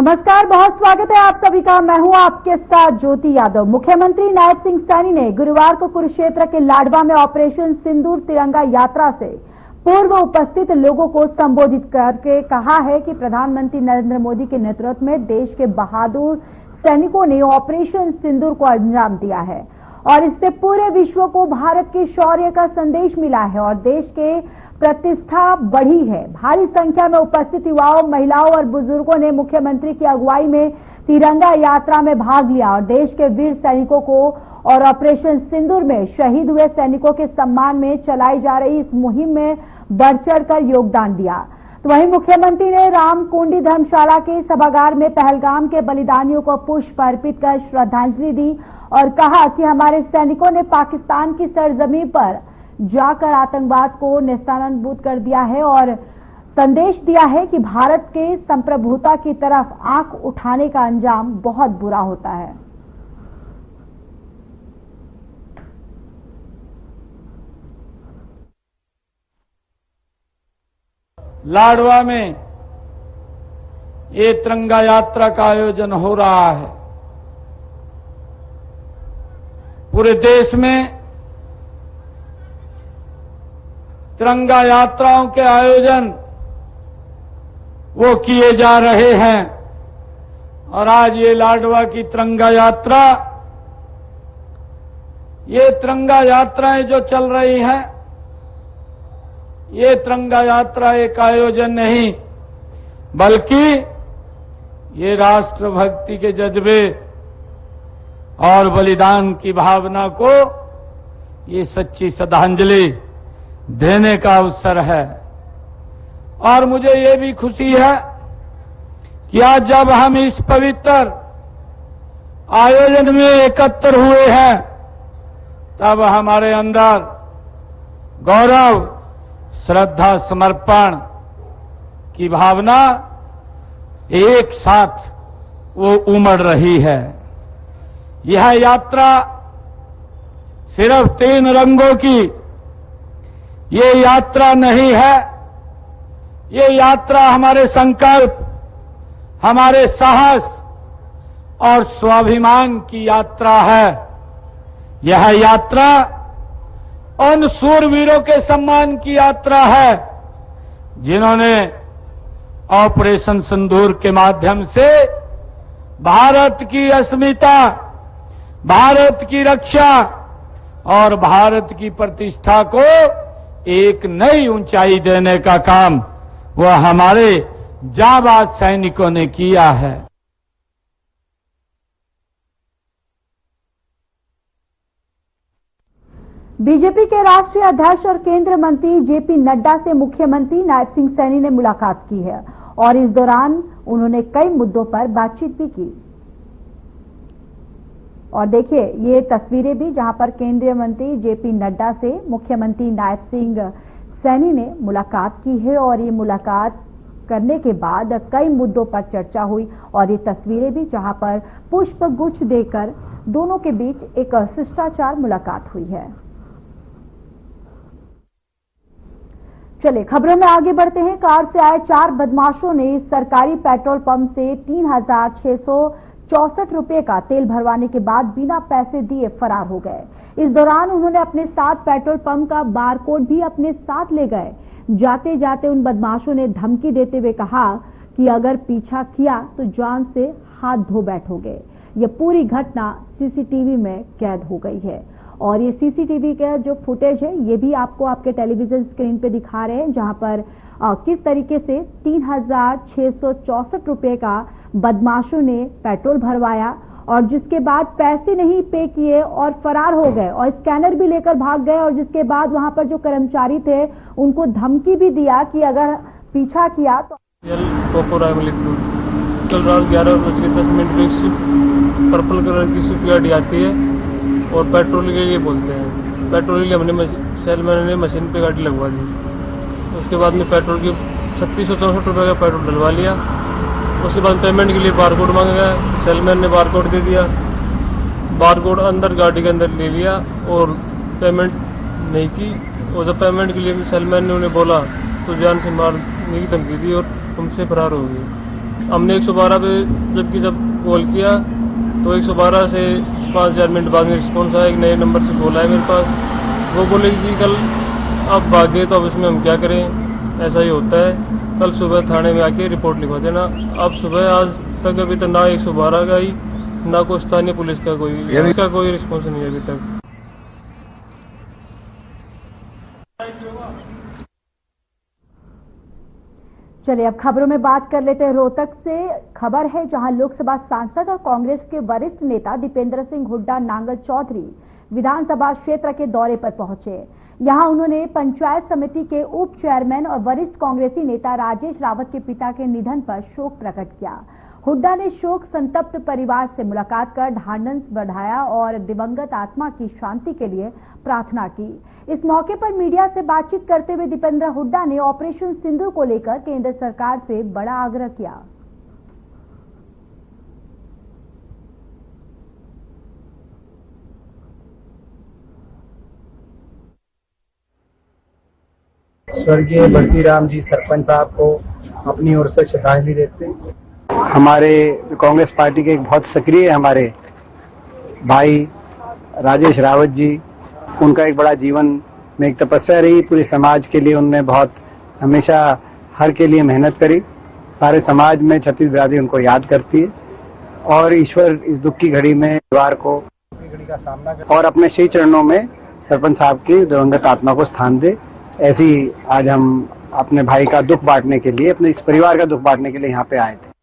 नमस्कार, बहुत स्वागत है आप सभी का। मैं हूं आपके साथ ज्योति यादव। मुख्यमंत्री नायब सिंह सैनी ने गुरुवार को कुरुक्षेत्र के लाडवा में ऑपरेशन सिंदूर तिरंगा यात्रा से पूर्व उपस्थित लोगों को संबोधित करके कहा है कि प्रधानमंत्री नरेंद्र मोदी के नेतृत्व में देश के बहादुर सैनिकों ने ऑपरेशन सिंदूर को अंजाम दिया है और इससे पूरे विश्व को भारत के शौर्य का संदेश मिला है और देश के प्रतिष्ठा बढ़ी है। भारी संख्या में उपस्थित युवाओं, महिलाओं और बुजुर्गों ने मुख्यमंत्री की अगुवाई में तिरंगा यात्रा में भाग लिया और देश के वीर सैनिकों को और ऑपरेशन सिंदूर में शहीद हुए सैनिकों के सम्मान में चलाई जा रही इस मुहिम में बढ़ चढ़कर योगदान दिया। तो वहीं मुख्यमंत्री ने रामकुंडी धर्मशाला के सभागार में पहलगाम के बलिदानियों को पुष्प अर्पित कर श्रद्धांजलि दी और कहा कि हमारे सैनिकों ने पाकिस्तान की सरजमीन पर जाकर आतंकवाद को नेस्तनाबूद कर दिया है और संदेश दिया है कि भारत के संप्रभुता की तरफ आंख उठाने का अंजाम बहुत बुरा होता है। लाडवा में ये तिरंगा यात्रा का आयोजन हो रहा है। पूरे देश में तिरंगा यात्राओं के आयोजन वो किए जा रहे हैं और आज ये लाडवा की तिरंगा यात्रा, ये तिरंगा यात्राएं जो चल रही हैं, ये तिरंगा यात्रा एक आयोजन नहीं बल्कि ये राष्ट्रभक्ति के जज्बे और बलिदान की भावना को ये सच्ची श्रद्धांजलि देने का अवसर है। और मुझे ये भी खुशी है कि आज जब हम इस पवित्र आयोजन में एकत्र हुए हैं तब हमारे अंदर गौरव, श्रद्धा, समर्पण की भावना एक साथ वो उमड़ रही है। यह यात्रा सिर्फ 3 रंगों की ये यात्रा नहीं है, ये यात्रा हमारे संकल्प, हमारे साहस और स्वाभिमान की यात्रा है। यह यात्रा उन शूरवीरों के सम्मान की यात्रा है जिन्होंने ऑपरेशन सिंदूर के माध्यम से भारत की अस्मिता, भारत की रक्षा और भारत की प्रतिष्ठा को एक नई ऊंचाई देने का काम वह हमारे जाबाज सैनिकों ने किया है। बीजेपी के राष्ट्रीय अध्यक्ष और केंद्रीय मंत्री जेपी नड्डा से मुख्यमंत्री नायब सिंह सैनी ने मुलाकात की है और इस दौरान उन्होंने कई मुद्दों पर बातचीत भी की। और देखिए ये तस्वीरें भी जहां पर केंद्रीय मंत्री जेपी नड्डा से मुख्यमंत्री नायब सिंह सैनी ने मुलाकात की है और ये मुलाकात करने के बाद कई मुद्दों पर चर्चा हुई और ये तस्वीरें भी जहां पर पुष्प गुच्छ देकर दोनों के बीच एक शिष्टाचार मुलाकात हुई है। चलिए खबरों में आगे बढ़ते हैं। कार से आए 4 बदमाशों ने सरकारी पेट्रोल पंप से 3,664 रुपए का तेल भरवाने के बाद बिना पैसे दिए फरार हो गए। इस दौरान उन्होंने अपने साथ पेट्रोल पंप का बारकोड भी अपने साथ ले गए। जाते जाते उन बदमाशों ने धमकी देते हुए कहा कि अगर पीछा किया तो जान से हाथ धो बैठोगे। ये पूरी घटना सीसीटीवी में कैद हो गई है और ये सीसीटीवी का जो फुटेज है ये भी आपको आपके टेलीविजन स्क्रीन पे दिखा रहे हैं जहां पर किस तरीके से 3,664 रुपए का बदमाशों ने पेट्रोल भरवाया और जिसके बाद पैसे नहीं पे किए और फरार हो गए और स्कैनर भी लेकर भाग गए और जिसके बाद वहां पर जो कर्मचारी थे उनको धमकी भी दिया कि अगर पीछा किया तो कल रात 11:10 की शिफ्ट पर्पल कलर की शिफ्ट गाड़ी आती है और पेट्रोल के लिए बोलते हैं। पेट्रोल के लिए हमने सेलमैन ने मशीन पे गाड़ी लगवा दी। उसके बाद में पेट्रोल की 3664 रुपये का पेट्रोल डलवा लिया। उसके बाद पेमेंट के लिए बारकोड मांगा गया। सेलमैन ने बारकोड दे दिया। बारकोड अंदर गाड़ी के अंदर ले लिया और पेमेंट नहीं की। और जब पेमेंट के लिए सेलमैन ने उन्हें बोला तो जान से मारने की धमकी दी और हमसे फरार हो गई। हमने 112 पे जब कॉल किया तो 112 से 5-4 मिनट बाद में रिस्पॉन्स आया, एक नए नंबर से कॉल आया मेरे पास। वो बोले कि कल आप भागे तो अब इसमें हम क्या करें, ऐसा ही होता है, कल सुबह थाने में आके रिपोर्ट लिखवा देना। अब सुबह आज तक अभी तक ना 112 का ही ना कोई स्थानीय पुलिस का कोई रिस्पॉन्स नहीं है अभी तक। चलिए अब खबरों में बात कर लेते हैं। रोहतक से खबर है, जहां लोकसभा सांसद और कांग्रेस के वरिष्ठ नेता दीपेंद्र सिंह हुड्डा नांगल चौधरी विधानसभा क्षेत्र के दौरे पर पहुंचे। यहां उन्होंने पंचायत समिति के उप चेयरमैन और वरिष्ठ कांग्रेसी नेता राजेश रावत के पिता के निधन पर शोक प्रकट किया। हुड्डा ने शोक संतप्त परिवार से मुलाकात कर ढांढस बढ़ाया और दिवंगत आत्मा की शांति के लिए प्रार्थना की। इस मौके पर मीडिया से बातचीत करते हुए दीपेंद्र हुड्डा ने ऑपरेशन सिंदूर को लेकर केंद्र सरकार से बड़ा आग्रह किया। स्वर्गीय बंसीराम जी सरपंच साहब को अपनी ओर से श्रद्धांजलि देते हैं। हमारे कांग्रेस पार्टी के एक बहुत सक्रिय हमारे भाई राजेश रावत जी, उनका एक बड़ा जीवन में एक तपस्या रही। पूरे समाज के लिए उन्होंने बहुत हमेशा हर के लिए मेहनत करी। सारे समाज में छत्तीस बिरादरी उनको याद करती है और ईश्वर इस दुख की घड़ी में परिवार को घड़ी का सामना कर और अपने श्री चरणों में सरपंच साहब की दिवंगत आत्मा को स्थान दे। ऐसी आज हम अपने भाई का दुख बांटने के लिए, अपने इस परिवार का दुख बांटने के लिए यहाँ पे आए थे।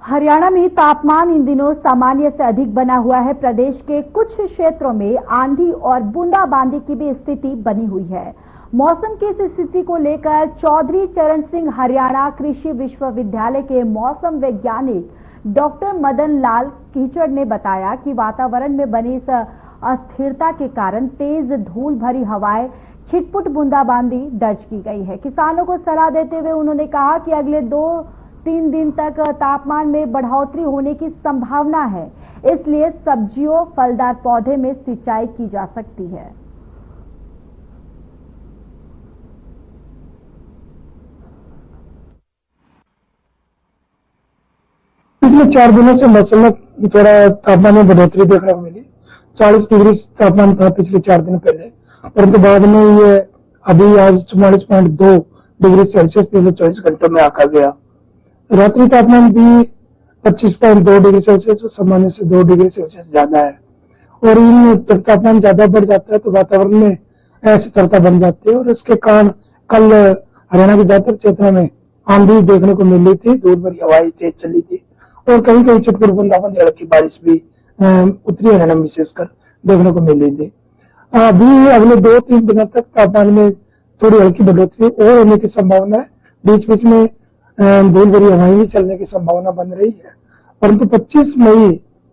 हरियाणा में तापमान इन दिनों सामान्य से अधिक बना हुआ है। प्रदेश के कुछ क्षेत्रों में आंधी और बूंदाबांदी की भी स्थिति बनी हुई है। मौसम की इस स्थिति को लेकर चौधरी चरण सिंह हरियाणा कृषि विश्वविद्यालय के मौसम वैज्ञानिक डॉक्टर मदन लाल कीचड़ ने बताया कि वातावरण में बनी इस अस्थिरता के कारण तेज धूल भरी हवाएं, छिटपुट बूंदाबांदी दर्ज की गई है। किसानों को सलाह देते हुए उन्होंने कहा कि अगले 2-3 दिन तक तापमान में बढ़ोतरी होने की संभावना है, इसलिए सब्जियों, फलदार पौधे में सिंचाई की जा सकती है। पिछले 4 दिनों से मौसम में थोड़ा तापमान में बढ़ोतरी देखने को मिली। 40 डिग्री तापमान था पिछले 4 दिन पहले, परंतु बाद में ये अभी आज 44.2 डिग्री सेल्सियस पिछले 24 घंटों में आकर गया। रात्रि तापमान भी 25.2 डिग्री सेल्सियस सामान्य से 2 डिग्री सेल्सियस ज्यादा है। और इन तापमान ज्यादा बढ़ जाता है तो वातावरण में अस्थिरता बन जाती है और इसके कारण कल हरियाणा के ज्यादातर क्षेत्रों में आंधी देखने को मिली थी, धूल भरी हवाएं तेज चली थी और कहीं कहीं छिटपुट बूंदाबांदी हल्की बारिश भी उत्तरी हरियाणा में विशेषकर देखने को मिली थी। अभी अगले 2-3 दिनों तक तापमान में थोड़ी हल्की बढ़ोतरी और होने की संभावना है। बीच बीच में धूल भरी हवाएं भी चलने की संभावना बन रही है, परंतु 25 मई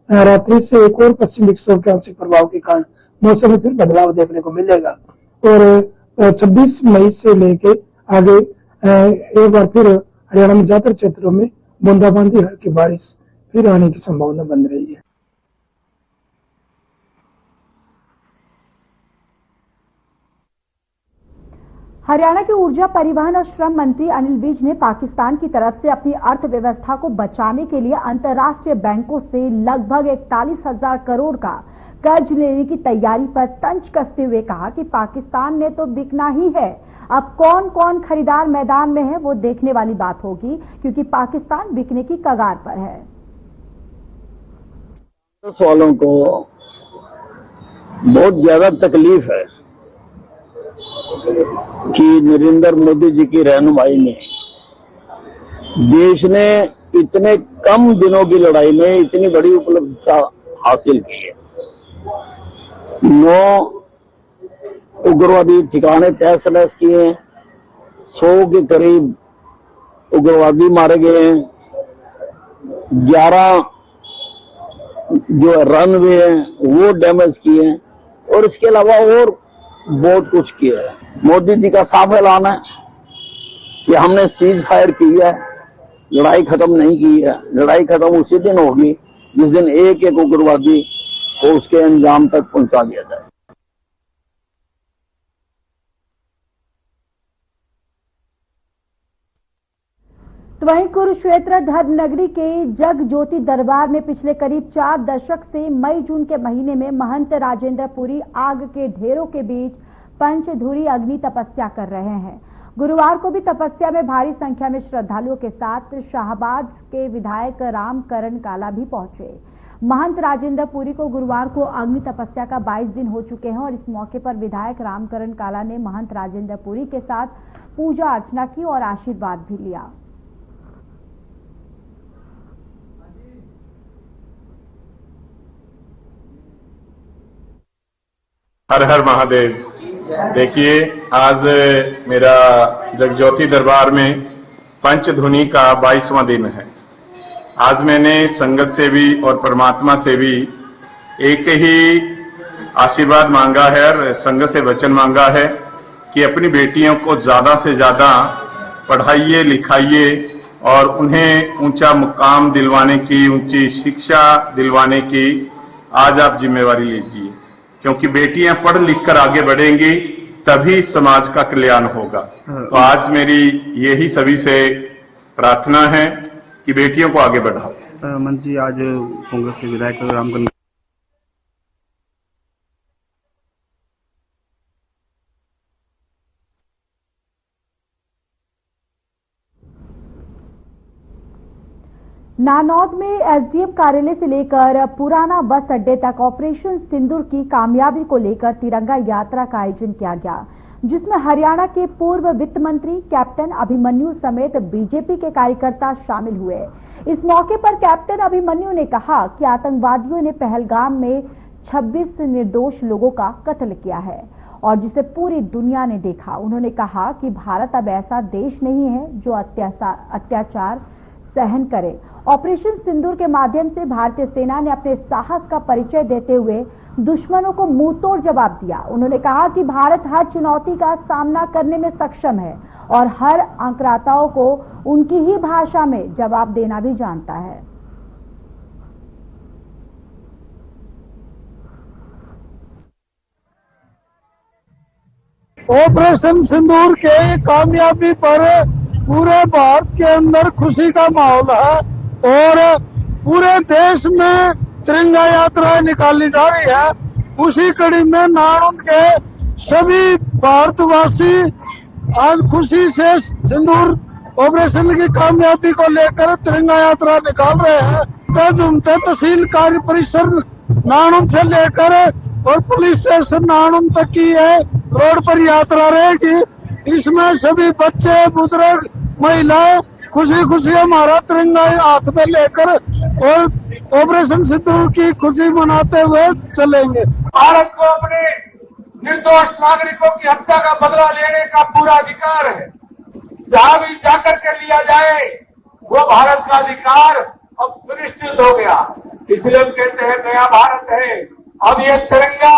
रात्रि से एक और पश्चिमी विक्षोभ के आंशिक प्रभाव के कारण मौसम में फिर बदलाव देखने को मिलेगा और 26 मई से लेके आगे एक बार फिर हरियाणा में ज्यादातर क्षेत्रों में बूंदाबांदी हल्की बारिश फिर आने की संभावना बन रही है। हरियाणा के ऊर्जा, परिवहन और श्रम मंत्री अनिल विज ने पाकिस्तान की तरफ से अपनी अर्थव्यवस्था को बचाने के लिए अंतर्राष्ट्रीय बैंकों से लगभग 41,000 करोड़ का कर्ज लेने की तैयारी पर तंज कसते हुए कहा कि पाकिस्तान ने तो बिकना ही है, अब कौन कौन खरीदार मैदान में है वो देखने वाली बात होगी, क्योंकि पाकिस्तान बिकने की कगार पर है। वालों को बहुत ज्यादा तकलीफ है कि नरेंद्र मोदी जी की रहनुमाई में देश ने इतने कम दिनों की लड़ाई में इतनी बड़ी उपलब्धता हासिल की है। 9 उग्रवादी ठिकाने तहस नहस किए हैं, 100 के करीब उग्रवादी मारे गए हैं, 11 जो रनवे हैं वो डैमेज किए हैं और इसके अलावा और बहुत कुछ किया है। मोदी जी का साफ ऐलान है कि हमने सीज फायर की है, लड़ाई खत्म नहीं की है। लड़ाई खत्म उसी दिन होगी जिस दिन एक एक उग्रवादी को उसके अंजाम तक पहुंचा दिया जाए। तो वहीं कुरुक्षेत्र धर्मनगरी के जग ज्योति दरबार में पिछले करीब 4 दशक से मई जून के महीने में महंत राजेंद्र पुरी आग के ढेरों के बीच पंचधुरी अग्नि तपस्या कर रहे हैं। गुरुवार को भी तपस्या में भारी संख्या में श्रद्धालुओं के साथ शाहबाद के विधायक रामकरण काला भी पहुंचे। महंत राजेंद्र पुरी को गुरुवार को अग्नि तपस्या का 22 दिन हो चुके हैं और इस मौके पर विधायक रामकरण काला ने महंत राजेंद्र पुरी के साथ पूजा अर्चना की और आशीर्वाद भी लिया। हर हर महादेव। देखिए, आज मेरा जगज्योति दरबार में पंचधुनी का 22वां दिन है। आज मैंने संगत से भी और परमात्मा से भी एक ही आशीर्वाद मांगा है और संगत से वचन मांगा है कि अपनी बेटियों को ज्यादा से ज्यादा पढ़ाइए लिखाइए और उन्हें ऊंचा मुकाम दिलवाने की, ऊंची शिक्षा दिलवाने की आज आप जिम्मेवारी लीजिए, क्योंकि बेटियां पढ़ लिख कर आगे बढ़ेंगी तभी समाज का कल्याण होगा। तो आज मेरी यही सभी से प्रार्थना है कि बेटियों को आगे बढ़ाओ। मंच जी, आज कांग्रेस से विधायक रामकरण नानौद में एसडीएम कार्यालय से लेकर पुराना बस अड्डे तक ऑपरेशन सिंदूर की कामयाबी को लेकर तिरंगा यात्रा का आयोजन किया गया, जिसमें हरियाणा के पूर्व वित्त मंत्री कैप्टन अभिमन्यु समेत बीजेपी के कार्यकर्ता शामिल हुए। इस मौके पर कैप्टन अभिमन्यु ने कहा कि आतंकवादियों ने पहलगाम में 26 निर्दोष लोगों का कत्ल किया है और जिसे पूरी दुनिया ने देखा। उन्होंने कहा कि भारत अब ऐसा देश नहीं है जो अत्याचार सहन करे। ऑपरेशन सिंदूर के माध्यम से भारतीय सेना ने अपने साहस का परिचय देते हुए दुश्मनों को मुंहतोड़ जवाब दिया। उन्होंने कहा कि भारत हर चुनौती का सामना करने में सक्षम है और हर आक्रांताओं को उनकी ही भाषा में जवाब देना भी जानता है। ऑपरेशन सिंदूर के कामयाबी पर पूरे भारत के अंदर खुशी का माहौल है और पूरे देश में तिरंगा यात्राएं निकाली जा रही है। उसी कड़ी में नानौद के सभी भारतवासी आज खुशी से सिंदूर ऑपरेशन की कामयाबी को लेकर तिरंगा यात्रा निकाल रहे हैं। तहसील कार्य परिसर नानौद से लेकर और पुलिस स्टेशन नानौद तक की है रोड पर यात्रा रहेगी। इसमें सभी बच्चे, बुजुर्ग, महिलाएं खुशी खुशी हमारा तिरंगा हाथ में लेकर और ऑपरेशन सिंदूर की खुशी मनाते हुए चलेंगे। भारत को अपने निर्दोष नागरिकों की हत्या का बदला लेने का पूरा अधिकार है। जहां भी जाकर के लिया जाए वो भारत का अधिकार अब सुनिश्चित हो गया। इसलिए हम कहते हैं नया भारत है। अब ये तिरंगा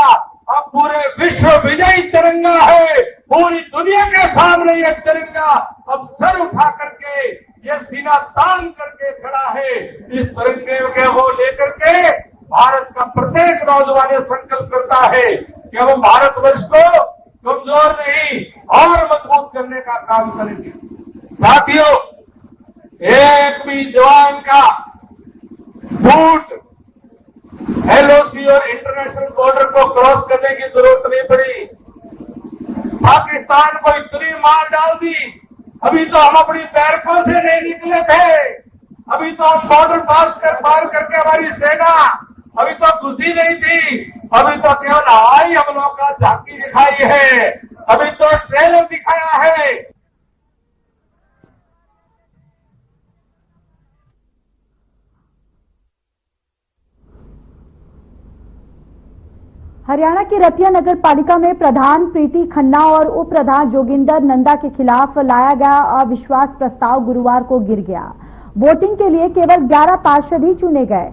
अब पूरे विश्व विजयी तिरंगा है। पूरी दुनिया के सामने ये तिरंगा अब सर उठा करके, ये सीना तान करके खड़ा है। इस तिरंगे के वो लेकर के भारत का प्रत्येक नौजवान संकल्प करता है कि अब हम भारतवर्ष को कमजोर नहीं और मजबूत करने का काम करेंगे। साथियों, एक भी जवान का बूट एलओसी और इंटरनेशनल बॉर्डर को क्रॉस करने की जरूरत नहीं पड़ी। पाकिस्तान को इतनी मार डाल दी। अभी तो हम अपनी बैरकों से नहीं निकले थे। अभी तो हम बॉर्डर पार करके हमारी सेना अभी तो घुसी नहीं थी। अभी तो केवल हवाई हमलों का झांकी दिखाई है। अभी तो ट्रेलर दिखाया है। हरियाणा की रतिया नगर पालिका में प्रधान प्रीति खन्ना और उप प्रधान जोगिंदर नंदा के खिलाफ लाया गया अविश्वास प्रस्ताव गुरुवार को गिर गया। वोटिंग के लिए केवल 11 पार्षद ही चुने गए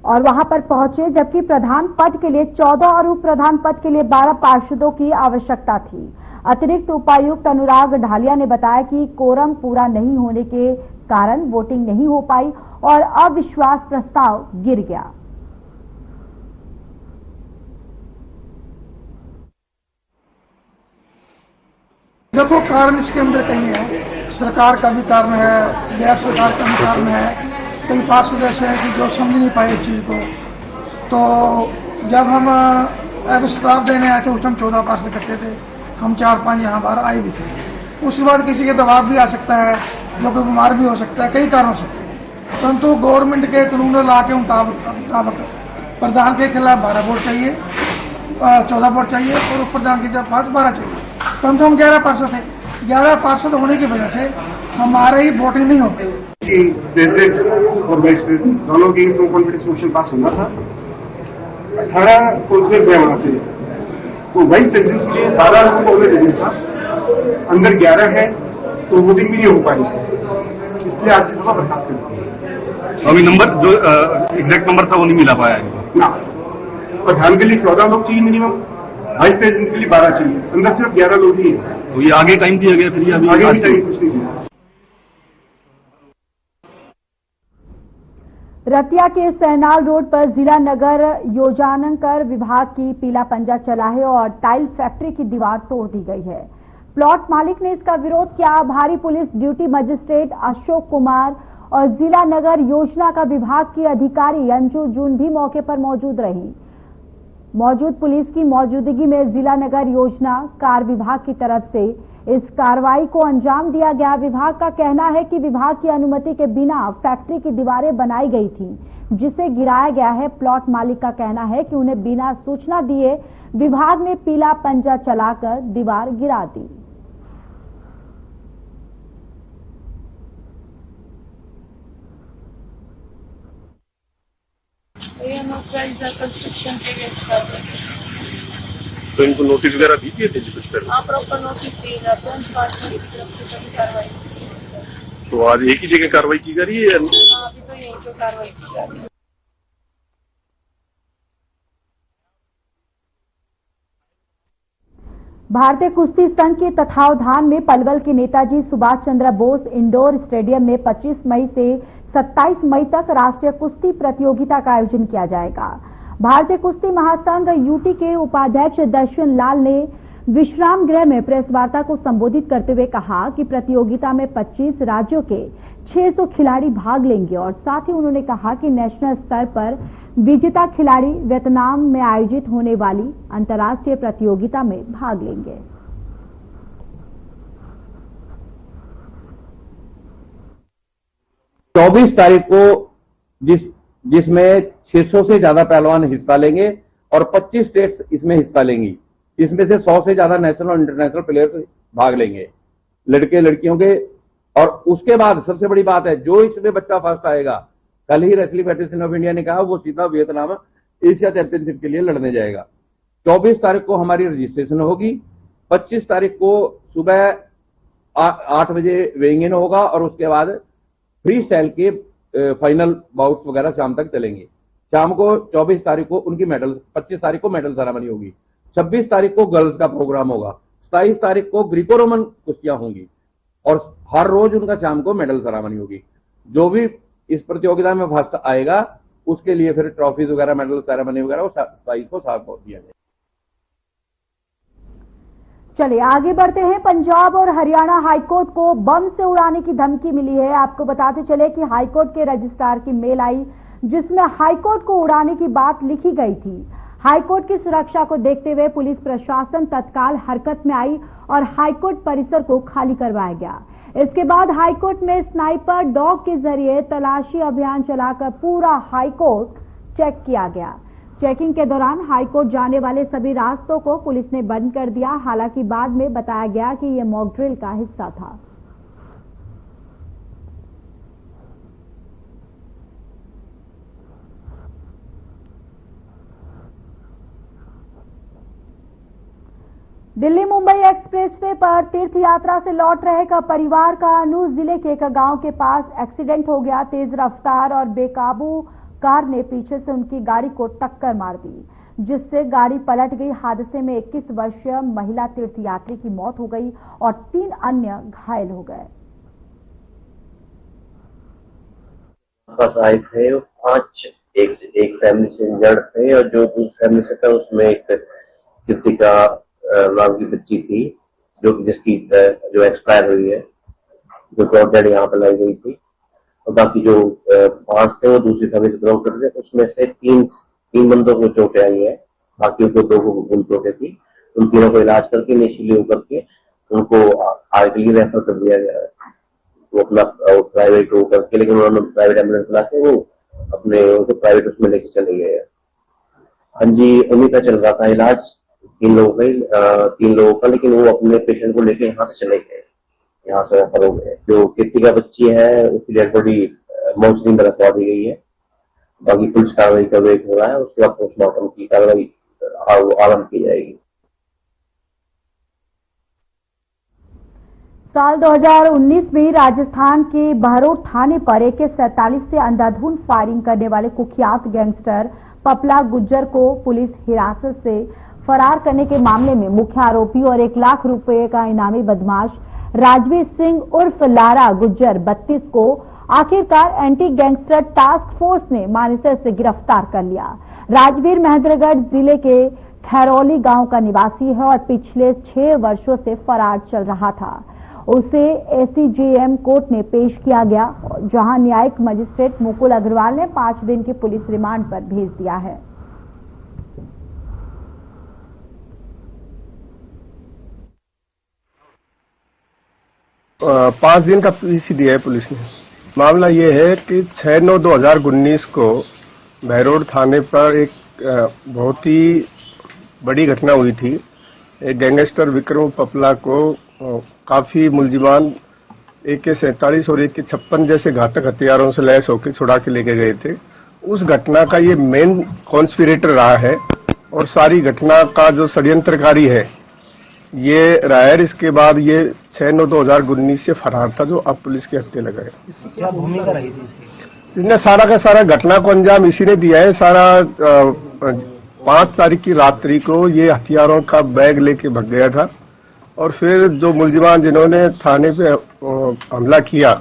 और वहां पर पहुंचे, जबकि प्रधान पद के लिए 14 और उप प्रधान पद के लिए 12 पार्षदों की आवश्यकता थी। अतिरिक्त उपायुक्त अनुराग ढालिया ने बताया कि कोरम पूरा नहीं होने के कारण वोटिंग नहीं हो पाई और अविश्वास प्रस्ताव गिर गया। देखो, कारण इसके अंदर कहीं है, सरकार का भी कारण है, गैर सरकार का भी कारण है। कई पार्षद ऐसे हैं कि जो समझ नहीं पाए इस चीज को। तो जब हम शराब देने आए थे उस टाइम 14 पार्षद इकट्ठे थे, हम 4-5 यहाँ बाहर आए भी थे। उसके बाद किसी के दबाव भी आ सकता है, जो कोई बीमार भी हो सकता है, कई कारणों से। परंतु गवर्नमेंट के कानून ला के मुताबिक प्रधान के खिलाफ 12 वोट चाहिए, 14 वोट चाहिए, और उप प्रधान के जब 12 चाहिए। परंतु हम 11 पार्षद थे। 11 पार्षद होने की वजह से हमारे ही वोटिंग नहीं होती। प्रेसिडेंट और वाइस प्रेसिडेंट दोनों की नो कॉन्फिडेंस मोशन पास होना था। 18 को फिर गया वहां से, तो वाइस प्रेसिडेंट के लिए 12 लोगों को उन्हें देना था, अंदर 11 है, तो वोटिंग भी नहीं हो पाई, इसलिए आज की सभा बर्खास्त कर दी। अभी नंबर जो एग्जैक्ट नंबर था वो नहीं मिला पाया है ना। प्रधान के लिए 14 लोग चाहिए मिनिमम, वाइस प्रेसिडेंट के लिए 12 चाहिए, अंदर सिर्फ 11 लोग ही है। तो ये आगे टाइम दिया गया, फिर ये अभी आगे भी टाइम कुछ नहीं दिया। रतिया के सहनाल रोड पर जिला नगर योजनाकर विभाग की पीला पंजा चला है और टाइल फैक्ट्री की दीवार तोड़ दी गई है। प्लॉट मालिक ने इसका विरोध किया। भारी police duty magistrate Ashok Kumar और जिला नगर योजना का विभाग की अधिकारी अंजू जून भी मौके पर मौजूद रही। मौजूद पुलिस की मौजूदगी में जिला नगर योजना कार विभाग की तरफ से इस कार्रवाई को अंजाम दिया गया। विभाग का कहना है कि विभाग की अनुमति के बिना फैक्ट्री की दीवारें बनाई गई थी, जिसे गिराया गया है। प्लॉट मालिक का कहना है कि उन्हें बिना सूचना दिए विभाग ने पीला पंजा चलाकर दीवार गिरा दी। कंस्ट्रक्शन के लिए तो इनको नोटिस वगैरह भी दिए थे कुछ तरह? हाँ, प्रॉपर नोटिस दिए जाते हैं डिपार्टमेंट की तरफ से, सभी कार्रवाई। तो आज एक ही जगह कार्रवाई की जा रही है? हाँ, अभी तो यही जो कार्रवाई की जा रही है। भारतीय कुश्ती संघ के तत्वावधान में पलवल के नेताजी सुभाष चंद्र बोस इंडोर स्टेडियम में 25 मई से 27 मई तक राष्ट्रीय कुश्ती प्रतियोगिता का आयोजन किया जाएगा। भारतीय कुश्ती महासंघ यूटी के उपाध्यक्ष दर्शन लाल ने विश्राम गृह में प्रेस वार्ता को संबोधित करते हुए कहा कि प्रतियोगिता में 25 राज्यों के 600 खिलाड़ी भाग लेंगे और साथ ही उन्होंने कहा कि नेशनल स्तर पर विजेता खिलाड़ी वियतनाम में आयोजित होने वाली अंतर्राष्ट्रीय प्रतियोगिता में भाग लेंगे। चौबीस तारीख को जिसमें 600 से ज्यादा पहलवान हिस्सा लेंगे और 25 स्टेट्स इसमें हिस्सा लेंगी। इसमें से 100 से ज्यादा नेशनल और इंटरनेशनल प्लेयर्स भाग लेंगे, लड़के लड़कियों के। और उसके बाद सबसे बड़ी बात है, जो इसमें बच्चा फर्स्ट आएगा, कल ही रेसलिंग फेडरेशन ऑफ इंडिया ने कहा वो सीधा वियतनाम एशिया चैंपियनशिप के लिए लड़ने जाएगा। 24 तारीख को हमारी रजिस्ट्रेशन होगी। 25 तारीख को सुबह 8 बजे वेइंग इन होगा और उसके बाद फ्री स्टाइल के फाइनल बाउट्स वगैरह शाम तक चलेंगे। शाम को 24 तारीख को उनकी मेडल, 25 तारीख को मेडल सेरेमनी होगी। 26 तारीख को गर्ल्स का प्रोग्राम होगा। 27 तारीख को ग्रीको रोमन कुश्तियां होंगी और हर रोज उनका शाम को मेडल सेरेमनी होगी। जो भी इस प्रतियोगिता में फर्स्ट आएगा उसके लिए फिर ट्रॉफीज वगैरह, मेडल सेरेमनी वगैरह वो 27 को साथ दिया जाएगा। चलिए आगे बढ़ते हैं। पंजाब और हरियाणा हाईकोर्ट को बम से उड़ाने की धमकी मिली है। आपको बताते चले कि हाईकोर्ट के रजिस्ट्रार की मेल आई जिसमें हाईकोर्ट को उड़ाने की बात लिखी गई थी। हाईकोर्ट की सुरक्षा को देखते हुए पुलिस प्रशासन तत्काल हरकत में आई और हाईकोर्ट परिसर को खाली करवाया गया। इसके बाद हाईकोर्ट में स्नाइपर डॉग के जरिए तलाशी अभियान चलाकर पूरा हाईकोर्ट चेक किया गया। चेकिंग के दौरान हाईकोर्ट जाने वाले सभी रास्तों को पुलिस ने बंद कर दिया। हालांकि बाद में बताया गया कि यह मॉक ड्रिल का हिस्सा था। दिल्ली मुंबई एक्सप्रेसवे पर तीर्थ यात्रा से लौट रहे का परिवार का अनूज जिले के एक गांव के पास एक्सीडेंट हो गया। तेज रफ्तार और बेकाबू कार ने पीछे से उनकी गाड़ी को टक्कर मार दी, जिससे गाड़ी पलट गई। हादसे में 21 वर्षीय महिला तीर्थयात्री की मौत हो गई और 3 अन्य घायल हो गए। बस आए थे 5, एक फैमिली से इंजर्ड थे और जो दूसरी फैमिली से था उसमें एक सिद्धिका नाम की बच्ची थी जिसकी जो एक्सपायर हुई है, जो ब्रॉड डेड यहाँ पर लाई गई थी। और बाकी जो 5 थे वो दूसरी फैमिली से बिलोंग करते थे। उसमें से तीन बंदों को चोटें आई है, बाकी उनको 2 को गुल चोटें थी। उन तीनों को इलाज करके इनिशियली होकर के उनको आगे के लिए रेफर कर दिया गया है, वो अपना प्राइवेट हो करके, लेकिन उन्होंने प्राइवेट एम्बुलेंस बुला के वो अपने उनको प्राइवेट उसमें लेके चले गए हैं। हाँ जी, उन्हीं का चल रहा था इलाज 3 लोगों का, लेकिन वो अपने पेशेंट को लेके यहाँ से चले गए, यहाँ से रेफर हो गए। जो कृतिका बच्ची है उसकी डेड बॉडी मोर्चरी में रखवा दी गई है। बाकी पुलिस कार्रवाई का वेट हो रहा है, उसके बाद पोस्टमार्टम की कार्रवाई आरंभ की जाएगी। साल 2019 में राजस्थान के बहरोड थाने पर AK-47 से अंधाधुंध फायरिंग करने वाले कुख्यात गैंगस्टर पपला गुज्जर को पुलिस हिरासत से फरार करने के मामले में मुख्य आरोपी और 1 लाख रुपए का इनामी बदमाश राजवीर सिंह उर्फ लारा गुज्जर 32 को आखिरकार एंटी गैंगस्टर टास्क फोर्स ने मानेसर से गिरफ्तार कर लिया। राजवीर महेंद्रगढ़ जिले के खैरौली गांव का निवासी है और पिछले 6 वर्षों से फरार चल रहा था। उसे ACJM कोर्ट में पेश किया गया, जहां न्यायिक मजिस्ट्रेट मुकुल अग्रवाल ने 5 दिन की पुलिस रिमांड पर भेज दिया है। पांच दिन का पीसी दिया है पुलिस ने। मामला ये है कि 6/9/2019 को बहरोड थाने पर एक बहुत ही बड़ी घटना हुई थी। एक गैंगस्टर विक्रम पपला को काफी मुलजिमान AK-47 और AK-56 जैसे घातक हथियारों से लैस होकर छुड़ा के लेके गए थे। उस घटना का ये मेन कॉन्स्पिरेटर रहा है और सारी घटना का जो षड्यंत्रकारी है ये रहा है। इसके बाद ये 6/9/2019 से फरार था, जो अब पुलिस के हत्थे लगा है। क्या भूमिका रही थी इसकी? जिसने सारा का सारा घटना को अंजाम इसी ने दिया है। सारा 5 तारीख की रात्रि को ये हथियारों का बैग लेके भाग गया था और फिर जो मुलजिमान जिन्होंने थाने पे हमला किया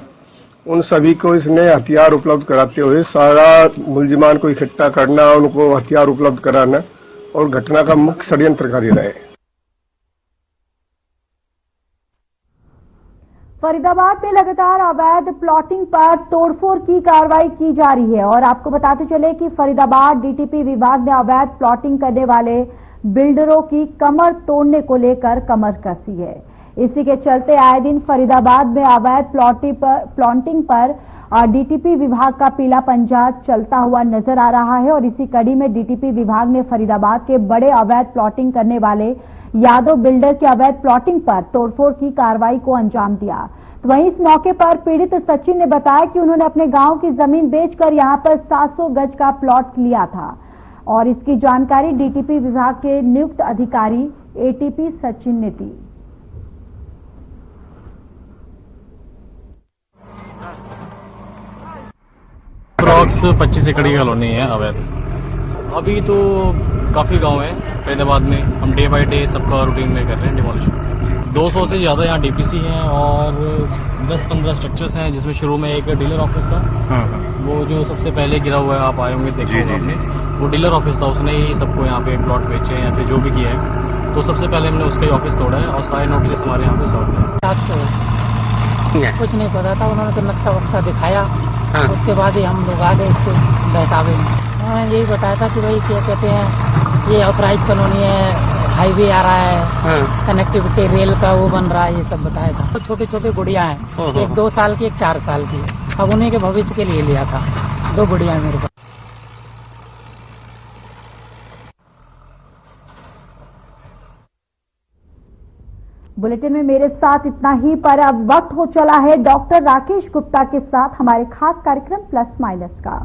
उन सभी को इसने हथियार उपलब्ध कराते हुए सारा मुलजिमान को इकट्ठा करना, उनको हथियार उपलब्ध कराना और घटना का मुख्य षड्यंत्रकारी रहे। फरीदाबाद में लगातार अवैध प्लॉटिंग पर तोड़फोड़ की कार्रवाई की जा रही है और आपको बताते चले कि फरीदाबाद DTP विभाग ने अवैध प्लॉटिंग करने वाले बिल्डरों की कमर तोड़ने को लेकर कमर कसी है। इसी के चलते आए दिन फरीदाबाद में अवैध प्लॉटिंग पर DTP विभाग का पीला पंजा चलता हुआ नजर आ रहा है और इसी कड़ी में DTP विभाग ने फरीदाबाद के बड़े अवैध प्लॉटिंग करने वाले यादव बिल्डर के अवैध प्लॉटिंग पर तोड़फोड़ की कार्रवाई को अंजाम दिया। तो वहीं इस मौके पर पीड़ित सचिन ने बताया कि उन्होंने अपने गांव की जमीन बेचकर यहां पर 700 गज का प्लॉट लिया था और इसकी जानकारी DTP विभाग के नियुक्त अधिकारी ATP सचिन ने दी। अप्रॉक्स 25 एकड़ की कॉलोनी है अवैध। अभी तो काफी गांव है फरीदाबाद में, हम डे बाय डे सबका रूटीन में कर रहे हैं डिमोलिशन। 200 से ज्यादा यहाँ DPC हैं और 10-15 स्ट्रक्चर्स हैं, जिसमें शुरू में एक डीलर ऑफिस था। वो जो सबसे पहले गिरा हुआ है, आप आए होंगे देखे होंगे, वो डीलर ऑफिस था। उसने ही सबको यहाँ पे प्लॉट बेचे हैं या फिर जो भी किया है। तो सबसे पहले हमने उसका ही ऑफिस तोड़ा है और सारे नोटिस हमारे यहाँ पे सर्व है। कुछ नहीं पता था, उन्होंने तो नक्शा वक्शा दिखाया। उसके बाद ही हम लोग आ गए इसको बहकावे में। यही बताया था कि भाई क्या कहते हैं, ये ऑथराइज कॉलोनी है, हाईवे आ रहा है, कनेक्टिविटी रेल का वो बन रहा है, ये सब बताया था। तो छोटे छोटे गुड़िया हैं, एक 2 साल की, एक 4 साल की। अब उन्हीं के भविष्य के लिए लिया था। 2 गुड़िया मेरे पास। बुलेटिन में मेरे साथ इतना ही, पर अब वक्त हो चला है डॉक्टर राकेश गुप्ता के साथ हमारे खास कार्यक्रम प्लस माइनस का।